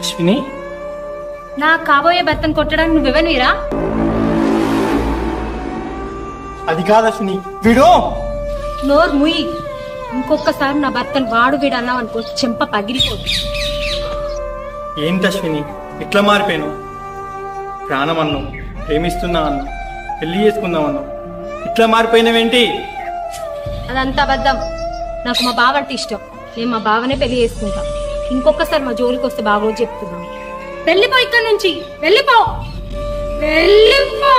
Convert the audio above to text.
అశ్విని, నా కాబోయే భర్తను కొట్టడానికి నువ్వెవనిరా? అది కాదు అశ్విని, వీడు. నోరు ముయ్యి. ఇంకొకసారి నా భర్తను వాడు వీడు అన్నావు అనుకో, చెంప పగిలిపోదు. ఏంటి అశ్విని ఇట్లా మారిపోయాను? ప్రాణం అన్నావు, ప్రేమిస్తున్నా అన్నావు, పెళ్లి చేసుకుందాం అన్నావు, ఇట్లా మారిపోయినావేంటి? అదంతా అబద్ధం. నాకు మా బావ అంటే ఇష్టం. నేను మా బావనే పెళ్లి చేసుకుంటా. ఇంకొకసారి మా జోలికి వస్తే బాగోదు చెప్తున్నాను. వెళ్ళిపో ఇక్కడి నుంచి, వెళ్ళిపో, వెళ్ళిపో.